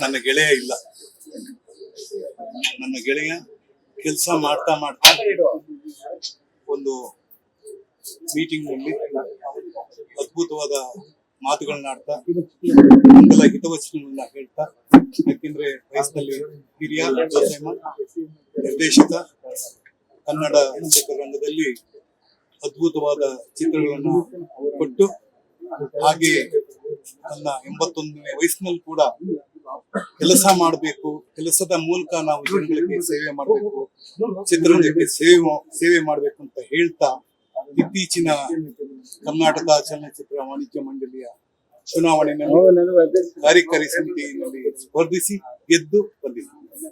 ನನ್ನ ಗೆಳೆಯ ಇಲ್ಲ. ನನ್ನ ಗೆಳೆಯ ಕೆಲಸ ಮಾಡ್ತಾ ಮಾಡ್ತಾ ಒಂದು ಮೀಟಿಂಗ್ ನಲ್ಲಿ ಅದ್ಭುತವಾದ ಮಾತುಗಳನ್ನಾಡ್ತಾ ಮಂಗಲ ಹಿತವಚನಗಳನ್ನ ಹೇಳ್ತಾ, ಯಾಕೆಂದ್ರೆ ವಯಸ್ಸಿನಲ್ಲಿ ಹಿರಿಯ ನಿರ್ದೇಶಕ, ಕನ್ನಡ ಚಿತ್ರರಂಗದಲ್ಲಿ ಅದ್ಭುತವಾದ ಚಿತ್ರಗಳನ್ನ ಕೊಟ್ಟು, ಹಾಗೆ ನನ್ನ 81ನೇ ವಯಸ್ಸಿನಲ್ಲಿ ಕೂಡ ಕೆಲಸ ಮಾಡಬೇಕು, ಕೆಲಸದ ಮೂಲಕ ನಾವು ಜನಗಳಿಗೆ ಸೇವೆ ಮಾಡಬೇಕು, ಚಿತ್ರರಂಗಕ್ಕೆ ಸೇವೆ ಮಾಡಬೇಕು ಅಂತ ಹೇಳ್ತಾ ಇತ್ತೀಚಿನ ಕರ್ನಾಟಕ ಚಲನಚಿತ್ರ ವಾಣಿಜ್ಯ ಮಂಡಳಿಯ ಚುನಾವಣೆಯಲ್ಲಿ ಕಾರ್ಯಕಾರಿ ಸಮಿತಿಯಲ್ಲಿ ಸ್ಪರ್ಧಿಸಿ ಗೆದ್ದು ಬಂದಿದ್ದೆ.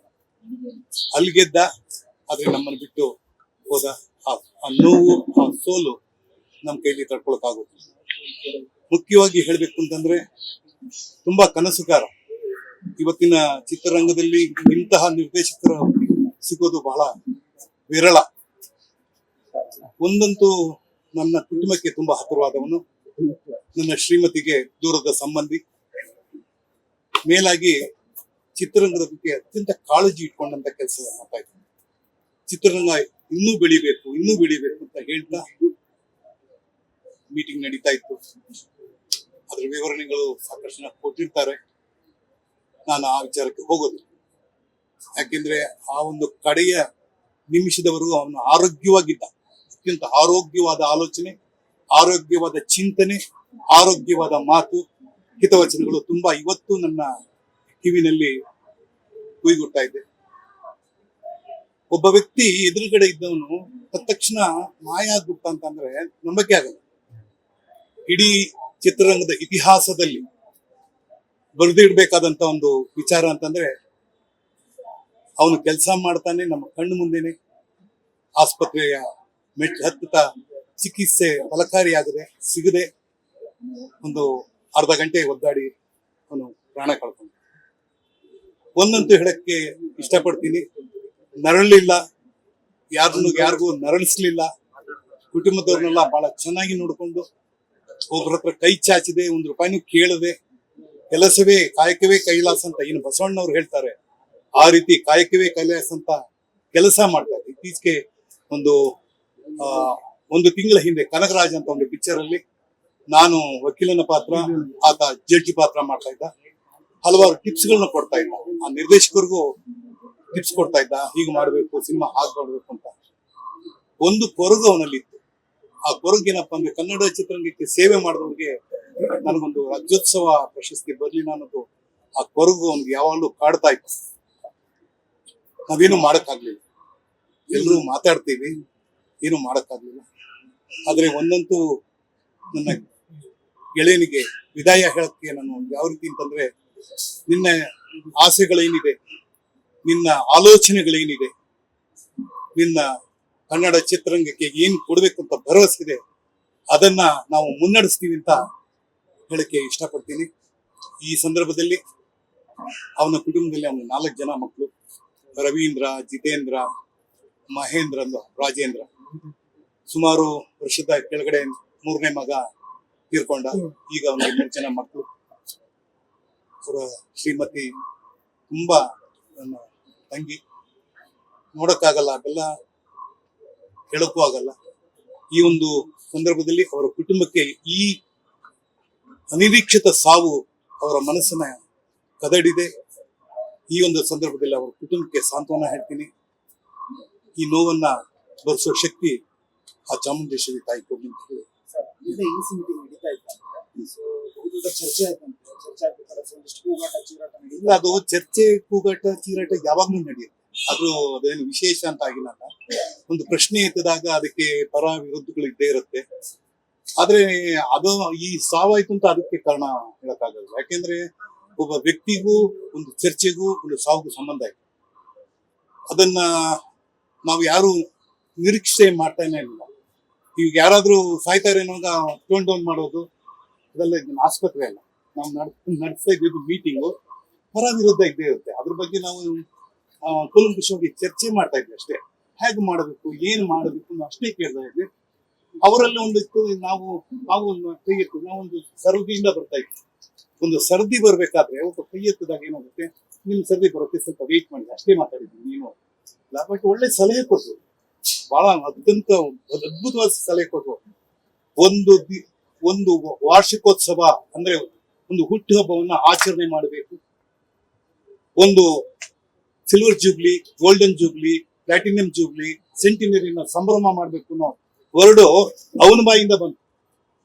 ಅಲ್ಲಿ ಗೆದ್ದ, ಆದ್ರೆ ನಮ್ಮನ್ನು ಬಿಟ್ಟು ಹೋದ. ಆ ನೋವು, ಆ ಸೋಲು ನಮ್ಮ ಕೈಲಿ ತಡ್ಕೊಳಕ್ಕಾಗುತ್ತೆ. ಮುಖ್ಯವಾಗಿ ಹೇಳ್ಬೇಕು ಅಂತಂದ್ರೆ, ತುಂಬಾ ಕನಸುಗಾರ. ಇವತ್ತಿನ ಚಿತ್ರರಂಗದಲ್ಲಿ ಇಂತಹ ನಿರ್ದೇಶಕರು ಸಿಗೋದು ಬಹಳ ವಿರಳ. ಒಂದಂತೂ ನನ್ನ ಕುಟುಂಬಕ್ಕೆ ತುಂಬಾ ಹತ್ತಿರವಾದವನು, ನನ್ನ ಶ್ರೀಮತಿಗೆ ದೂರದ ಸಂಬಂಧಿ, ಮೇಲಾಗಿ ಚಿತ್ರರಂಗದ ಬಗ್ಗೆ ಅತ್ಯಂತ ಕಾಳಜಿ ಇಟ್ಕೊಂಡಂತ ಕೆಲಸ ಮಾಡ್ತಾ ಇದ್ದಾನೆ. ಚಿತ್ರರಂಗ ಇನ್ನೂ ಬೆಳಿಬೇಕು ಅಂತ ಹೇಳ್ತಾ ಮೀಟಿಂಗ್ ನಡೀತಾ ಇತ್ತು. ಅದ್ರ ವಿವರಣೆಗಳು ಸಾಕಷ್ಟು ಕೊಟ್ಟಿರ್ತಾರೆ. ನಾನು ಆ ವಿಚಾರಕ್ಕೆ ಹೋಗೋದು, ಯಾಕೆಂದ್ರೆ ಆ ಒಂದು ಕಡೆಯ ನಿಮಿಷದವರೆಗೂ ಅವನು ಆರೋಗ್ಯವಾಗಿದ್ದ. ಅತ್ಯಂತ ಆರೋಗ್ಯವಾದ ಆಲೋಚನೆ, ಆರೋಗ್ಯವಾದ ಚಿಂತನೆ, ಆರೋಗ್ಯವಾದ ಮಾತು, ಹಿತವಚನಗಳು ತುಂಬಾ ಇವತ್ತು ನನ್ನ ಕಿವಿನಲ್ಲಿ ಕುಯ್ಗುಟ್ತಾ ಇದೆ. ಒಬ್ಬ ವ್ಯಕ್ತಿ ಎದುರುಗಡೆ ಇದ್ದವನು ತಕ್ಷಣ ಮಾಯ ಆಗ್ಬಿಟ್ಟ ಅಂತಂದ್ರೆ ನಂಬಕ್ಕೆ ಆಗಲ್ಲ. ಇಡೀ ಚಿತ್ರರಂಗದ ಇತಿಹಾಸದಲ್ಲಿ ಬರೆದಿಡ್ಬೇಕಾದಂತ ಒಂದು ವಿಚಾರ ಅಂತಂದ್ರೆ, ಅವನು ಕೆಲಸ ಮಾಡ್ತಾನೆ, ನಮ್ಮ ಕಣ್ಣು ಮುಂದೆನೆ ಆಸ್ಪತ್ರೆಯ ಮೆಟ್ ಹತ್ತುತ್ತಾ ಚಿಕಿತ್ಸೆ ಫಲಕಾರಿಯಾಗದೆ ಸಿಗದೆ ಒಂದು ಅರ್ಧ ಗಂಟೆ ಒದ್ದಾಡಿ ಅವನು ಪ್ರಾಣ ಕಳ್ಕೊಂಡ. ಒಂದಂತೂ ಹೇಳಕ್ಕೆ ಇಷ್ಟಪಡ್ತೀನಿ, ನರಳಿಲ್ಲ, ಯಾರಿಗೂ ನರಳಿಸ್ಲಿಲ್ಲ. ಕುಟುಂಬದವ್ರನ್ನೆಲ್ಲ ಬಹಳ ಚೆನ್ನಾಗಿ ನೋಡ್ಕೊಂಡು, ಒಬ್ಬರ ಹತ್ರ ಕೈ ಚಾಚಿದೆ, 1 ರೂಪಾಯಿನೂ ಕೇಳದೆ, ಕಾಯಕವೇ ಕೈಲಾಸ ಅಂತ ಏನು ಬಸವಣ್ಣವ್ರು ಹೇಳ್ತಾರೆ, ಆ ರೀತಿ ಕಾಯಕವೇ ಕೈಲಾಸ ಅಂತ ಕೆಲಸ ಮಾಡ್ತಾರೆ. ಇತ್ತೀಚೆಗೆ ಒಂದು ತಿಂಗಳ ಹಿಂದೆ ಕನಕರಾಜ್ ಅಂತ ಒಂದು ಪಿಕ್ಚರ್ ಅಲ್ಲಿ ನಾನು ವಕೀಲನ ಪಾತ್ರ, ಆತ ಜಡ್ಜಿ ಪಾತ್ರ ಮಾಡ್ತಾ ಇದ್ದ. ಹಲವಾರು ಟಿಪ್ಸ್ ಗಳನ್ನ ಕೊಡ್ತಾ ಇದ್ದ, ಆ ನಿರ್ದೇಶಕರಿಗೂ ಟಿಪ್ಸ್ ಕೊಡ್ತಾ ಇದ್ದ, ಹೀಗೆ ಮಾಡ್ಬೇಕು, ಸಿನಿಮಾ ಹಾಗೆ ಮಾಡ್ಬೇಕು ಅಂತ. ಒಂದು ಕೊರಗು ಅವನಲ್ಲಿತ್ತು. ಆ ಕೊರಗೇನಪ್ಪ ಅಂದ್ರೆ, ಕನ್ನಡ ಚಿತ್ರರಂಗಕ್ಕೆ ಸೇವೆ ಮಾಡಿದವ್ರಿಗೆ ನನಗೊಂದು ರಾಜ್ಯೋತ್ಸವ ಪ್ರಶಸ್ತಿ ಬರ್ಲಿಲ್ಲ ಅನ್ನೋದು ಆ ಕೊರಗು ಅವನಿಗೆ ಯಾವಾಗಲೂ ಕಾಡ್ತಾ ಇತ್ತು. ನಾವೇನು ಮಾಡಕ್ಕಾಗ್ಲಿಲ್ಲ, ಎಲ್ಲರೂ ಮಾತಾಡ್ತೀವಿ, ಏನು ಮಾಡಕ್ಕಾಗ್ಲಿಲ್ಲ. ಆದ್ರೆ ಒಂದಂತೂ ನನ್ನ ಗೆಳೆಯನಿಗೆ ವಿದಾಯ ಹೇಳಕ್ಕೆ ನಾನು ಯಾವ ರೀತಿ ಅಂತಂದ್ರೆ, ನಿನ್ನ ಆಸೆಗಳೇನಿದೆ, ನಿನ್ನ ಆಲೋಚನೆಗಳೇನಿದೆ, ನಿನ್ನ ಕನ್ನಡ ಚಿತ್ರರಂಗಕ್ಕೆ ಏನ್ ಕೊಡ್ಬೇಕು ಅಂತ ಭರವಸೆ ಇದೆ, ಅದನ್ನ ನಾವು ಮುನ್ನಡೆಸ್ತೀವಿ ಅಂತ ಹೇಳಕ್ಕೆ ಇಷ್ಟಪಡ್ತೀನಿ. ಈ ಸಂದರ್ಭದಲ್ಲಿ ಅವನ ಕುಟುಂಬದಲ್ಲಿ ಅವನ 4 ಜನ ಮಕ್ಕಳು, ರವೀಂದ್ರ, ಜಿತೇಂದ್ರ, ಮಹೇಂದ್ರ, ರಾಜೇಂದ್ರ. ಸುಮಾರು ವರ್ಷದ ಕೆಳಗಡೆ 3ನೇ ಮಗ ತೀರ್ಕೊಂಡ. ಈಗ ಅವನಿಗೆ 3 ಜನ ಮಕ್ಕಳು. ಅವರ ಶ್ರೀಮತಿ ತುಂಬಾ ನನ್ನ ತಂಗಿ, ನೋಡಕ್ಕಾಗಲ್ಲ, ಅದೆಲ್ಲ ಹೇಳಕ್ಕೂ ಆಗಲ್ಲ. ಈ ಒಂದು ಸಂದರ್ಭದಲ್ಲಿ ಅವರ ಕುಟುಂಬಕ್ಕೆ ಈ ಅನಿರೀಕ್ಷಿತ ಸಾವು ಅವರ ಮನಸ್ಸನ್ನ ಕದಡಿದೆ. ಈ ಒಂದು ಸಂದರ್ಭದಲ್ಲಿ ಅವರ ಕುಟುಂಬಕ್ಕೆ ಸಾಂತ್ವನ ಹೇಳ್ತೀನಿ. ಈ ನೋವನ್ನ ಭರಿಸೋ ಶಕ್ತಿ ಆ ಚಾಮುಂಡೇಶ್ವರಿ ತಾಯಿ ಕೊಡ್ಲಿ ಅಂತ ಹೇಳಿ. ಇಲ್ಲ, ಅದು ಚರ್ಚೆ, ಕೂಗಾಟ, ಚೀರಾಟ ಯಾವಾಗ್ಲೂ ನಡೆಯುತ್ತೆ. ಅದೇನು ವಿಶೇಷ ಅಂತ ಆಗಿಲ್ಲ. ಒಂದು ಪ್ರಶ್ನೆ ಎತ್ತಿದಾಗ ಅದಕ್ಕೆ ಪರ ವಿರೋಧಗಳು ಇದ್ದೇ ಇರುತ್ತೆ. ಆದ್ರೆ ಅದು ಈ ಸಾವಾಯ್ತು ಅಂತ ಅದಕ್ಕೆ ಕಾರಣ ಹೇಳಕ್ಕಾಗಲ್ಲ. ಯಾಕೆಂದ್ರೆ ಒಬ್ಬ ವ್ಯಕ್ತಿಗೂ ಒಂದು ಚರ್ಚೆಗೂ ಒಂದು ಸಾವಿಗೂ ಸಂಬಂಧ ಇದೆ. ಅದನ್ನ ನಾವು ಯಾರು ನಿರೀಕ್ಷೆ ಮಾಡ್ತಾನೆ ಇಲ್ಲ. ಈಗ ಯಾರಾದ್ರೂ ಸಾಯ್ತಾರೆ ಅನ್ನೋವಾಗ ಟೋನ್ ಡೌನ್ ಮಾಡೋದು, ಅದೆಲ್ಲ ಆಸ್ಪತ್ರೆ ಅಲ್ಲ. ನಾವು ನಡೆಸ್ತಾ ಇದ್ದಿದ್ದು ಮೀಟಿಂಗು, ಪರ ವಿರೋಧ ಇದ್ದೇ ಇರುತ್ತೆ. ಅದ್ರ ಬಗ್ಗೆ ನಾವು ಕೂಲಂಕುಷವಾಗಿ ಚರ್ಚೆ ಮಾಡ್ತಾ ಇದ್ವಿ ಅಷ್ಟೇ. ಹೇಗೆ ಮಾಡಬೇಕು, ಏನು ಮಾಡಬೇಕು ಅಷ್ಟೇ ಕೇಳ್ತಾ ಇದ್ವಿ. ಅವರಲ್ಲಿ ಒಂದಿತ್ತು, ನಾವು ನಾವೊಂದು ಸರಳತೆಯಿಂದ ಬರ್ತಾ ಇದ್ವಿ. ಒಂದು ಸರ್ದಿ ಬರ್ಬೇಕಾದ್ರೆ ಒಬ್ಬ ಕೈ ಎತ್ತದಾಗ ಏನಾಗುತ್ತೆ, ನಿಮ್ ಸರ್ದಿ ಬರುತ್ತೆ ಸ್ವಲ್ಪ ವೇಟ್ ಮಾಡಿ ಅಷ್ಟೇ ಮಾತಾಡಿದ್ವಿ ನೀನು. ಬಟ್ ಒಳ್ಳೆ ಸಲಹೆ ಕೊಟ್ರು, ಬಹಳ ಅತ್ಯಂತ ಅದ್ಭುತವಾದ ಸಲಹೆ ಕೊಟ್ರು. ಒಂದು ವಾರ್ಷಿಕೋತ್ಸವ ಅಂದ್ರೆ ಒಂದು ಹುಟ್ಟುಹಬ್ಬವನ್ನ ಆಚರಣೆ ಮಾಡಬೇಕು. ಒಂದು silver jubilee, golden jubilee, platinum jubilee, ಸೆಂಟಿನರಿನ ಸಂಭ್ರಮ ಮಾಡಬೇಕು ಅನ್ನೋ ವರ್ಡು ಅವನ ಬಾಯಿಂದ ಬಂತು.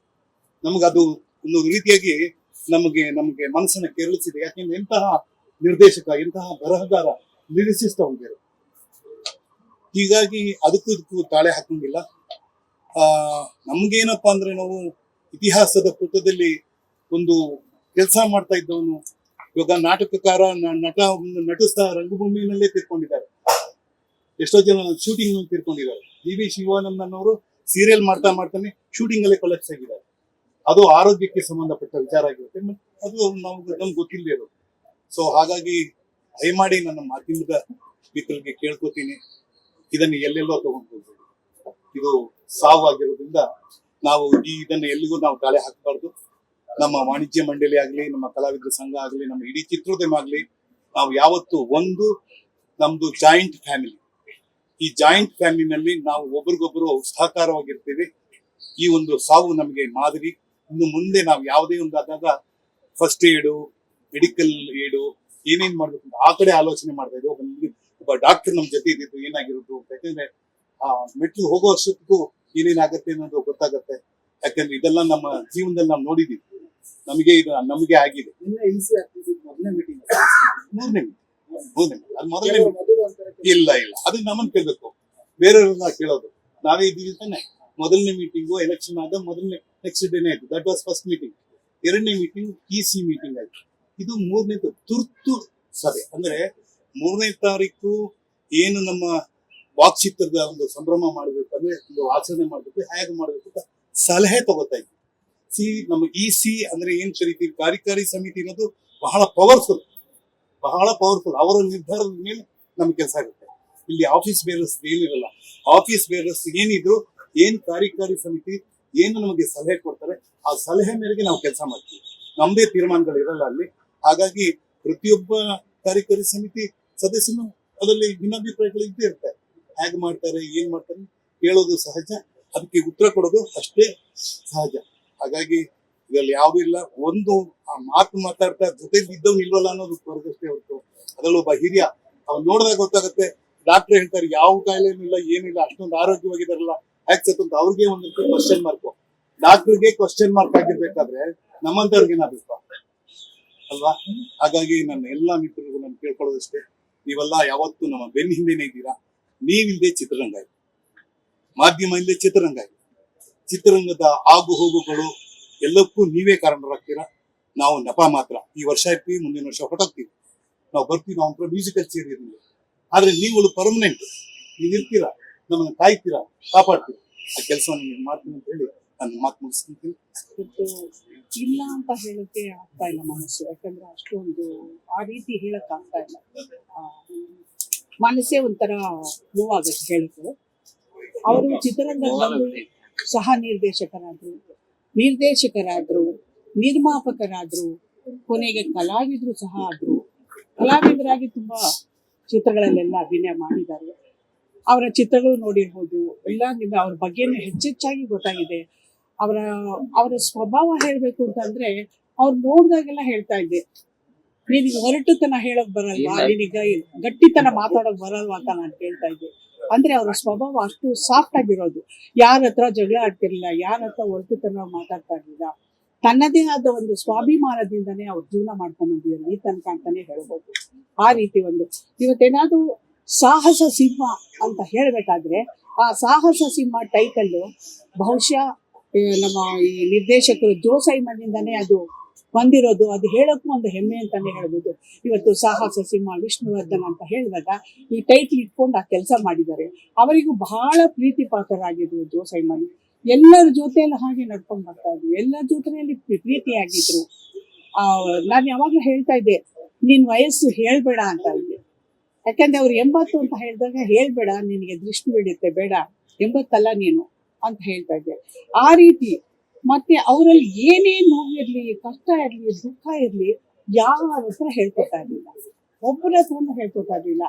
ನಮಗದು ಒಂದು ರೀತಿಯಾಗಿ ನಮಗೆ ಮನಸ್ಸನ್ನ ಕೆರಳಿಸಿದೆ. ಯಾಕೆಂದ್ರೆ ಎಂತಹ ನಿರ್ದೇಶಕ, ಎಂತಹ ಬರಹಗಾರ, ಲಿರಿಸಿಸ್ಟ್ ಅವನಿಗೆ. ಹೀಗಾಗಿ ಅದಕ್ಕೂ ಇದಕ್ಕೂ ತಾಳೆ ಹಾಕಂಗಿಲ್ಲ. ನಮ್ಗೇನಪ್ಪಾ ಅಂದ್ರೆ ನಾವು ಇತಿಹಾಸದ ಪುಟದಲ್ಲಿ ಒಂದು ಕೆಲಸ ಮಾಡ್ತಾ ಇದ್ದವನು ಇವಾಗ ನಾಟಕಕಾರ, ನಟಿಸ್ತಾ ರಂಗಭೂಮಿನಲ್ಲೇ ತೀರ್ಕೊಂಡಿದ್ದಾರೆ. ಎಷ್ಟೋ ಜನ ಶೂಟಿಂಗ್ ತೀರ್ಕೊಂಡಿದ್ದಾರೆ. ವಿ ಶಿವಾನಂದನವರು ಸೀರಿಯಲ್ ಮಾಡ್ತಾನೆ ಶೂಟಿಂಗ್ ಅಲ್ಲೇ ಕೊಲೆಪ್ಸ್ ಆಗಿದ್ದಾರೆ. ಅದು ಆರೋಗ್ಯಕ್ಕೆ ಸಂಬಂಧಪಟ್ಟ ವಿಚಾರ ಆಗಿರುತ್ತೆ. ಅದು ನಮ್ಗೆ ಗೊತ್ತಿಲ್ಲದೆ ಇರೋದು. ಸೊ ಹಾಗಾಗಿ ದಯಮಾಡಿ ನನ್ನ ಮಾಧ್ಯಮದ ಮಿತ್ರರಿಗೆ ಕೇಳ್ಕೊತೀನಿ, ಇದನ್ನು ಎಲ್ಲೆಲ್ಲೋ ತಗೊಂಡು ಹೋಗ್ಬೋದು. ಇದು ಸಾವು ಆಗಿರೋದ್ರಿಂದ ನಾವು ಇದನ್ನ ಎಲ್ಲಿಗೂ ನಾವು ತಾಳೆ ಹಾಕಬಾರ್ದು. ನಮ್ಮ ವಾಣಿಜ್ಯ ಮಂಡಳಿ ಆಗ್ಲಿ, ನಮ್ಮ ಕಲಾವಿದರ ಸಂಘ ಆಗ್ಲಿ, ನಮ್ಮ ಇಡೀ ಚಿತ್ರೋದ್ಯಮ ಆಗ್ಲಿ, ನಾವು ಯಾವತ್ತು ನಮ್ದು ಜಾಯಿಂಟ್ ಫ್ಯಾಮಿಲಿ. ಈ ಜಾಯಿಂಟ್ ಫ್ಯಾಮಿಲಿನಲ್ಲಿ ನಾವು ಒಬ್ರಿಗೊಬ್ರು ಸಹಕಾರವಾಗಿರ್ತೀವಿ. ಈ ಒಂದು ಸಾವು ನಮಗೆ ಮಾದರಿ. ಇನ್ನು ಮುಂದೆ ನಾವು ಯಾವುದೇ ಒಂದು ಆದಾಗ ಫಸ್ಟ್ ಏಡು, ಮೆಡಿಕಲ್ ಏಡು ಏನೇನ್ ಮಾಡ್ಬೇಕು ಆ ಕಡೆ ಆಲೋಚನೆ ಮಾಡ್ತಾ ಇದ್ವಿ. ಒಬ್ಬ ಡಾಕ್ಟರ್ ನಮ್ ಜೊತೆ ಇದ್ದಿದ್ದು ಏನಾಗಿರೋದು, ಯಾಕಂದ್ರೆ ಆ ಮೆಟ್ಲು ಹೋಗೋ ವರ್ಷಕ್ಕೂ ಏನೇನಾಗತ್ತೆ ಅನ್ನೋದು ಗೊತ್ತಾಗತ್ತೆ. ಯಾಕಂದ್ರೆ ಇದೆಲ್ಲ ನಮ್ಮ ಜೀವನದಲ್ಲಿ ನಾವು ನೋಡಿದೀವಿ. ನಮಗೆ ಆಗಿದೆ. ಮೂರನೇ ಮೀಟಿಂಗ್ ಅದು ಮೊದಲನೇ ಇಲ್ಲ ಅದು ನಮ್ಮನ್ನ ಕೇಳ್ಬೇಕು, ಬೇರೆಯವ್ರನ್ನ ಕೇಳೋದು. ನಾವೇ ಇದ್ದೀವಿ ತಾನೆ. ಮೊದಲನೇ ಮೀಟಿಂಗು ಎಲೆಕ್ಷನ್ ಆದ ಮೊದಲನೇ ನೆಕ್ಸ್ಟ್ ಡೇನೇ ಆಯ್ತು. That was first meeting. ಎರಡನೇ ಮೀಟಿಂಗ್ EC ಮೀಟಿಂಗ್ ಆಯ್ತು. ಇದು ಮೂರನೇ ತುರ್ತು ಸಭೆ. ಅಂದ್ರೆ 3ನೇ ತಾರೀಕು ಏನು ನಮ್ಮ ವಾಕ್ಚಿತ್ರದ ಒಂದು ಸಂಭ್ರಮ ಮಾಡಬೇಕು, ಅಂದ್ರೆ ಒಂದು ಆಚರಣೆ ಮಾಡ್ಬೇಕು, ಹೇಗೆ ಮಾಡ್ಬೇಕು ಅಂತ ಸಲಹೆ ತಗೋತಾ ಇದ್ವಿ. ನಮ್ಮ EC ಅಂದ್ರೆ ಏನ್ ಕರಿತೀವಿ, ಕಾರ್ಯಕಾರಿ ಸಮಿತಿ ಅನ್ನೋದು ಬಹಳ ಪವರ್ಫುಲ್. ಅವರ ನಿರ್ಧಾರದ ಮೇಲೆ ನಮ್ ಕೆಲಸ ಆಗುತ್ತೆ. ಇಲ್ಲಿ ಆಫೀಸ್ ಬೇರರ್ಸ್ ಏನಿರಲ್ಲ. ಆಫೀಸ್ ಬೇರರ್ಸ್ ಏನಿದ್ರು, ಏನ್ ಕಾರ್ಯಕಾರಿ ಸಮಿತಿ ಏನು ನಮಗೆ ಸಲಹೆ ಕೊಡ್ತಾರೆ, ಆ ಸಲಹೆ ಮೇರೆಗೆ ನಾವು ಕೆಲಸ ಮಾಡ್ತೀವಿ. ನಮ್ದೇ ತೀರ್ಮಾನಗಳು ಇರಲ್ಲ ಅಲ್ಲಿ. ಹಾಗಾಗಿ ಪ್ರತಿಯೊಬ್ಬ ಕಾರ್ಯಕಾರಿ ಸಮಿತಿ ಸದಸ್ಯನು ಅದರಲ್ಲಿ ಭಿನ್ನಾಭಿಪ್ರಾಯಗಳು ಇದ್ದೇ ಇರ್ತಾರೆ. ಹೇಗೆ ಮಾಡ್ತಾರೆ, ಏನ್ ಮಾಡ್ತಾರೆ ಹೇಳೋದು ಸಹಜ, ಅದಕ್ಕೆ ಉತ್ತರ ಕೊಡೋದು ಅಷ್ಟೇ ಸಹಜ. ಹಾಗಾಗಿ ಇದರಲ್ಲಿ ಯಾವುದೂ ಇಲ್ಲ. ಒಂದು ಆ ಮಾತಾಡ್ತಾ ಜೊತೆಗೆ ಇದ್ದವ್ನು ಇಲ್ವಲ್ಲ ಅನ್ನೋದು ಹೊರಗಷ್ಟೇ ಹೊರತು. ಅದರಲ್ಲಿ ಒಬ್ಬ ಹಿರಿಯ ಅವ್ನು ನೋಡಿದಾಗ ಗೊತ್ತಾಗುತ್ತೆ. ಡಾಕ್ಟರ್ ಹೇಳ್ತಾರೆ ಯಾವ ಕಾಯಿಲೆನೂ ಇಲ್ಲ, ಏನಿಲ್ಲ, ಅಷ್ಟೊಂದು ಆರೋಗ್ಯವಾಗಿದಾರಲ್ಲ, ಯಾಕೆ ಸತ್ತು ಅಂತ ಅವ್ರಿಗೆ ಒಂದು ಕ್ವಶನ್ ಮಾರ್ಕ್. ಡಾಕ್ಟರ್ಗೆ ಕ್ವಶನ್ ಮಾರ್ಕ್ ಆಗಿರ್ಬೇಕಾದ್ರೆ ನಮ್ಮಂತವ್ರಿಗೆ ಏನಾಗಬೇಕು ಅಲ್ವಾ? ಹಾಗಾಗಿ ನನ್ನ ಎಲ್ಲಾ ಮಿತ್ರರಿಗೂ ನಾನು ಕೇಳ್ಕೊಳ್ಳೋದಷ್ಟೇ, ನೀವೆಲ್ಲ ಯಾವತ್ತೂ ನಮ್ಮ ಬೆನ್ನ ಹಿಂದೆನೇ ಇದ್ದೀರಾ. ನೀವಿಲ್ಲದೆ ಚಿತ್ರರಂಗ ಇದೆ, ಮಾಧ್ಯಮ ಇಲ್ಲದೆ ಚಿತ್ರರಂಗ ಇದೆ. ಚಿತ್ರರಂಗದ ಆಗು ಹೋಗುಗಳು ಎಲ್ಲಕ್ಕೂ ನೀವೇ ಕಾರಣರಾಗ್ತೀರಾ. ನಾವು ನೆಪ ಮಾತ್ರ. ಈ ವರ್ಷ ಇರ್ತೀವಿ, ಮುಂದಿನ ವರ್ಷ ಹೊರಟೋಗ್ತೀವಿ. ನಾವು ಬರ್ತೀವಿ, ನಾವು ಮ್ಯೂಸಿಕಲ್ ಚೇರ್ ಇರಲಿಲ್ಲ. ಆದ್ರೆ ನೀವುಗಳು ಪರ್ಮನೆಂಟ್, ನೀವು ಇರ್ತೀರಾ, ನಮ್ಮನ್ನು ಕಾಯ್ತೀರಾ, ಕಾಪಾಡ್ತೀರಾ. ಆ ಕೆಲಸವನ್ನು ನೀವು ಮಾಡ್ತೀನಿ ಅಂತ ಹೇಳಿ ನಾನು ಮಾತು ಮುಗಿಸ್ತೀನಿ. ಇಲ್ಲ ಅಂತ ಹೇಳಕ್ಕೆ ಆಗ್ತಾ ಇಲ್ಲ ಮನಸ್ಸು. ಯಾಕಂದ್ರೆ ಅಷ್ಟೊಂದು ಆ ರೀತಿ ಹೇಳಕ್ ಆಗ್ತಾ ಇಲ್ಲ. ಮನಸ್ಸೇ ಒಂಥರ ನೋವಾಗತ್ತೆ ಹೇಳಕ್ಕೆ. ಅವರು ಚಿತ್ರರಂಗದಲ್ಲಿ ಬಂದು ಸಹ ನಿರ್ದೇಶಕರಾದ್ರು, ನಿರ್ಮಾಪಕರಾದ್ರು, ಕೊನೆಗೆ ಕಲಾವಿದರು ಸಹ ಆದ್ರು. ಕಲಾವಿದರಾಗಿ ತುಂಬಾ ಚಿತ್ರಗಳಲ್ಲೆಲ್ಲ ಅಭಿನಯ ಮಾಡಿದ್ದಾರೆ. ಅವರ ಚಿತ್ರಗಳು ನೋಡಿರ್ಬೋದು, ಎಲ್ಲ ನಿಮ್ಗೆ ಅವ್ರ ಬಗ್ಗೆ ಹೆಚ್ಚೆಚ್ಚಾಗಿ ಗೊತ್ತಾಗಿದೆ. ಅವರ ಸ್ವಭಾವ ಹೇಳ್ಬೇಕು ಅಂತಂದ್ರೆ ಅವ್ರು ನೋಡ್ದಾಗೆಲ್ಲ ಹೇಳ್ತಾ ಇದ್ದೆ, ನಿನಗೆ ಹೊರಟುತನ ಹೇಳಕ್ ಬರಲ್ವಾ, ನಿನಗ ಗಟ್ಟಿತನ ಮಾತಾಡಕ್ ಬರಲ್ವಾ ಅಂತ ನಾನು ಕೇಳ್ತಾ ಇದ್ದೆ. ಅಂದ್ರೆ ಅವರ ಸ್ವಭಾವ ಅಷ್ಟು ಸಾಫ್ಟ್ ಆಗಿರೋದು. ಯಾರ ಹತ್ರ ಜಗಳ ಆಡ್ತಿರ್ಲಿಲ್ಲ, ಯಾರ ಹತ್ರ ಹೊರಟುತನ ಮಾತಾಡ್ತಾ ಇರ್ಲಿಲ್ಲ. ತನ್ನದೇ ಆದ ಒಂದು ಸ್ವಾಭಿಮಾನದಿಂದನೇ ಅವ್ರು ಜೀವನ ಮಾಡ್ಕೊಂಡ್ ಬಂದಿದ್ದಾರೆ ಈ ತನಕ ಅಂತಾನೆ ಹೇಳ್ಬೋದು. ಆ ರೀತಿ ಇವತ್ತೇನಾದ್ರು ಸಾಹಸ ಸಿಂಹ ಅಂತ ಹೇಳ್ಬೇಕಾದ್ರೆ ಆ ಸಾಹಸ ಸಿಂಹ ಟೈಟಲ್ ಬಹುಶಃ ನಮ್ಮ ಈ ನಿರ್ದೇಶಕರು ಜೋಸೈಮನ್ನಿಂದಾನೇ ಅದು ಬಂದಿರೋದು. ಅದು ಹೇಳಕ್ಕೂ ಒಂದು ಹೆಮ್ಮೆ ಅಂತಾನೆ ಹೇಳ್ಬೋದು. ಇವತ್ತು ಸಾಹಸ ಸಿಂಹ ವಿಷ್ಣುವರ್ಧನ್ ಅಂತ ಹೇಳಿದಾಗ ಈ ಟೈಟ್ಲ್ ಇಟ್ಕೊಂಡು ಆ ಕೆಲಸ ಮಾಡಿದ್ದಾರೆ. ಅವರಿಗೂ ಬಹಳ ಪ್ರೀತಿ ಪಾತ್ರರಾಗಿದ್ರು ಜೋಸೈಮನ್. ಎಲ್ಲರ ಜೊತೆಯಲ್ಲಿ ಹಾಗೆ ನಡ್ಕೊಂಡು ಬರ್ತಾ ಇದ್ರು, ಎಲ್ಲರ ಜೊತೆಯಲ್ಲಿ ಪ್ರೀತಿಯಾಗಿದ್ರು. ನಾನು ಯಾವಾಗ್ಲೂ ಹೇಳ್ತಾ ಇದ್ದೆ, ನಿನ್ ವಯಸ್ಸು ಹೇಳ್ಬೇಡ ಅಂತ ಇದ್ದೆ. ಯಾಕಂದ್ರೆ ಅವ್ರು 80 ಅಂತ ಹೇಳಿದಾಗ ಹೇಳ್ಬೇಡ, ನಿನಗೆ ದೃಷ್ಟಿ ಬಿಡುತ್ತೆ, ಬೇಡ 80 ಅಲ್ಲ ನೀನು ಅಂತ ಹೇಳ್ತಾ ಇದ್ದೆ. ಆ ರೀತಿ ಮತ್ತೆ ಅವರಲ್ಲಿ ಏನೇ ನೋವಿರ್ಲಿ, ಕಷ್ಟ ಇರ್ಲಿ, ದುಃಖ ಇರ್ಲಿ, ಯಾರ ಹತ್ರ ಹೇಳ್ಕೊತಾ ಇರ್ಲಿಲ್ಲ, ಒಬ್ಬರ ಹತ್ರನೂ ಹೇಳ್ಕೊತಾ ಇರ್ಲಿಲ್ಲ.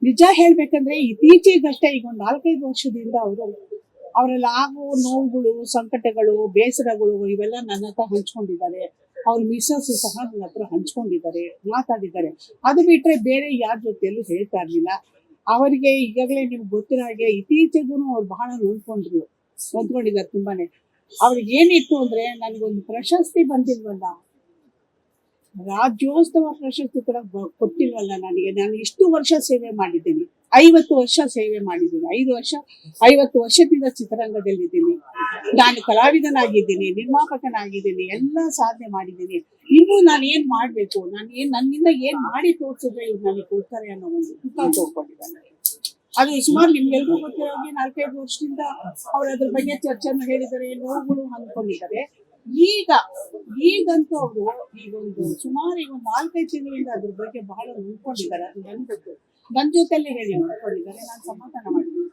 ನಿಜ ಹೇಳ್ಬೇಕಂದ್ರೆ ಇತ್ತೀಚೆಗಷ್ಟೇ ಈಗ ಒಂದು 4-5 ವರ್ಷದಿಂದ ಅವರಲ್ಲಿ ಆಗುವ ನೋವುಗಳು, ಸಂಕಟಗಳು, ಬೇಸರಗಳು ಇವೆಲ್ಲ ನನ್ನ ಹತ್ರ ಹಂಚ್ಕೊಂಡಿದ್ದಾರೆ. ಅವ್ರ ಮಿಸಸ್ ಸಹ ನನ್ನ ಹತ್ರ ಹಂಚ್ಕೊಂಡಿದ್ದಾರೆ, ಮಾತಾಡಿದ್ದಾರೆ. ಅದು ಬಿಟ್ರೆ ಬೇರೆ ಯಾರ ಜೊತೆಯಲ್ಲೂ ಹೇಳ್ತಾ ಇರ್ಲಿಲ್ಲ. ಅವರಿಗೆ ಈಗಾಗಲೇ ನಿಮ್ಗೆ ಗೊತ್ತಿರೋ ಹಾಗೆ ಇತ್ತೀಚೆಗೂ ಅವ್ರು ಬಹಳ ನೊಂದ್ಕೊಂಡಿದ್ದಾರೆ ತುಂಬಾನೇ. ಅವ್ರಿಗೆ ಏನಿತ್ತು ಅಂದ್ರೆ, ನನಗೊಂದು ಪ್ರಶಸ್ತಿ ಬಂದಿಲ್ವಲ್ಲ, ರಾಜ್ಯೋತ್ಸವ ಪ್ರಶಸ್ತಿ ಕೂಡ ಕೊಟ್ಟಿಲ್ವಲ್ಲ ನನಗೆ. ನಾನು ಇಷ್ಟು ವರ್ಷ ಸೇವೆ ಮಾಡಿದ್ದೀನಿ, 50 ವರ್ಷ ಸೇವೆ ಮಾಡಿದ್ದೀನಿ, 50 ವರ್ಷದಿಂದ ಚಿತ್ರರಂಗದಲ್ಲಿದ್ದೀನಿ. ನಾನು ಕಲಾವಿದನಾಗಿದ್ದೀನಿ, ನಿರ್ಮಾಪಕನಾಗಿದ್ದೀನಿ, ಎಲ್ಲ ಸಾಧನೆ ಮಾಡಿದ್ದೀನಿ. ಇನ್ನು ನಾನು ಏನ್ ಮಾಡ್ಬೇಕು, ನನ್ನಿಂದ ಏನ್ ಮಾಡಿ ತೋರಿಸಿದ್ರೆ ಇವ್ರು ನನಗೆ ಕೊಡ್ತಾರೆ ಅನ್ನೋ ಒಂದು ದುಃಖ ತೋರ್ಕೊಂಡಿದ್ದಾರೆ. ಅದು ಸುಮಾರು ನಿಮ್ಗೆಲ್ರಿಗೂ ಗೊತ್ತಿರೋ ಹಾಗೆ 4-5 ವರ್ಷದಿಂದ ಅವ್ರು ಅದ್ರ ಬಗ್ಗೆ ಚರ್ಚೆಯನ್ನು ಹೇಳಿದ್ದಾರೆ, ನೋವುಗಳು ಅಂದ್ಕೊಂಡಿದ್ದಾರೆ. ಈಗಂತೂ ಅವರು ಸುಮಾರು ಈಗ ಒಂದು 4-5 ತಿಂಗಳಿಂದ ಅದ್ರ ಬಗ್ಗೆ ಬಹಳ ನೋಡ್ಕೊಂಡಿದ್ದಾರೆ. ಅದು ನನ್ಗೆ ಗೊತ್ತು, ನನ್ನ ಜೊತೆಲ್ಲೇ ಹೇಳಿ ನೋಡ್ಕೊಂಡಿದ್ದಾರೆ. ನಾನು ಸಮಾಧಾನ ಮಾಡಿದ್ದೀನಿ.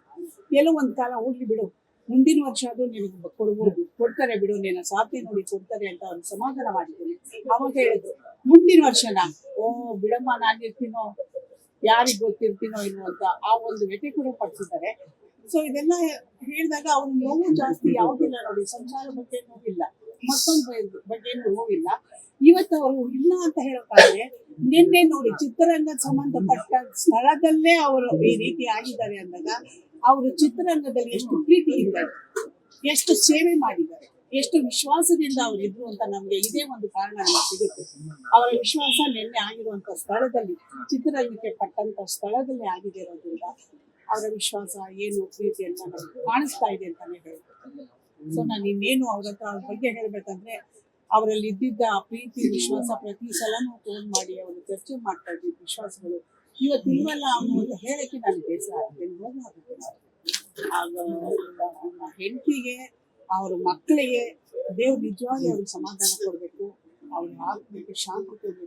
ಎಲ್ಲೋ ಒಂದ್ ಕಾಲ ಹೋಗ್ಲಿ ಬಿಡು, ಮುಂದಿನ ವರ್ಷ ಆದ್ರೂ ನಿನಗೆ ಕೊಡ್ತಾರೆ ಬಿಡು, ನಿನ್ನ ಸಾಧನೆ ನೋಡಿ ಕೊಡ್ತಾರೆ ಅಂತ ಅವ್ರಿಗೆ ಸಮಾಧಾನ ಮಾಡಿದ್ದೀನಿ. ಅವಾಗ ಹೇಳಿದ್ರು, ಮುಂದಿನ ವರ್ಷನ ಬಿಡಮ್ಮ, ನಾನಿರ್ತೀನೋ, ಯಾರಿಗ್ ಗೊತ್ತಿರ್ತೀನೋ ಇನ್ನು ಅಂತ ಆ ಒಂದು ವ್ಯಥೆ ಕೂಡ ಪಡಿಸಿದ್ದಾರೆ. ಸೊ ಇದೆಲ್ಲ ಹೇಳಿದಾಗ ಅವ್ರ ನೋವು ಜಾಸ್ತಿ ಯಾವುದಿಲ್ಲ ನೋಡಿ, ಸಂಸಾರ ಬಗ್ಗೆ ನೋವಿಲ್ಲ, ಮತ್ತೊಂದು ಬಗ್ಗೆ ನೋವಿಲ್ಲ. ಇವತ್ತು ಅವರು ಇಲ್ಲ ಅಂತ ಹೇಳೋಕ್ಕಾದ್ರೆ, ನಿನ್ನೆ ನೋಡಿ ಚಿತ್ರರಂಗದ ಸಂಬಂಧಪಟ್ಟ ಸ್ಥಳದಲ್ಲೇ ಅವರು ಈ ರೀತಿ ಆಗಿದ್ದಾರೆ ಅಂದಾಗ ಅವರು ಚಿತ್ರರಂಗದಲ್ಲಿ ಎಷ್ಟು ಪ್ರೀತಿ ಇದ್ದಾರೆ, ಎಷ್ಟು ಸೇವೆ ಮಾಡಿದ್ದಾರೆ, ಎಷ್ಟು ವಿಶ್ವಾಸದಿಂದ ಅವ್ರು ಇದ್ರು ಅಂತ ನಮ್ಗೆ ಇದೇ ಒಂದು ಕಾರಣ ನಮ್ಗೆ ಸಿಗುತ್ತೆ. ಅವರ ವಿಶ್ವಾಸ ನಿನ್ನೆ ಆಗಿರುವಂತ ಸ್ಥಳದಲ್ಲಿ, ಚಿತ್ರರಂಗಕ್ಕೆ ಪಟ್ಟಂತ ಸ್ಥಳದಲ್ಲಿ ಆಗಿದೆ ಇರೋದ್ರಿಂದ ಅವರ ವಿಶ್ವಾಸ ಏನು, ಪ್ರೀತಿ ಅಂತ ನಮ್ಗೆ ಕಾಣಿಸ್ತಾ ಇದೆ ಅಂತಾನೆ ಹೇಳ್ಬೇಕು. ಸೊ ನಾನು ಇನ್ನೇನು ಅವ್ರ ಬಗ್ಗೆ ಹೇಳ್ಬೇಕಂದ್ರೆ, ಅವರಲ್ಲಿ ಇದ್ದಿದ್ದ ಆ ಪ್ರೀತಿ, ವಿಶ್ವಾಸ ಪ್ರತಿ ಸಲನೂ ಫೋನ್ ಮಾಡಿ ಅವರು ಚರ್ಚೆ ಮಾಡ್ತಾ ಇದ್ದಿದ್ದು ವಿಶ್ವಾಸಗಳು ಇವತ್ತು ಇಲ್ವಲ್ಲ ಅನ್ನುವಂತ ಹೇಳಕ್ಕೆ ನಾನು ಬೇಸರ ಆಗುತ್ತೆ, ನೋವು ಆಗುತ್ತೆ. ಆಗ ನಮ್ಮ ಹೆಂಡತಿಗೆ, ಅವ್ರ ಮಕ್ಕಳಿಗೆ ದೇವ್ರು ನಿಜವಾಗಿ ಅವ್ರಿಗೆ ಸಮಾಧಾನ ಕೊಡ್ಬೇಕು, ಅವ್ರ ಆತ್ಮಕ್ಕೆ ಶಾಂತಿ ಕೊಡ್ಬೇಕು.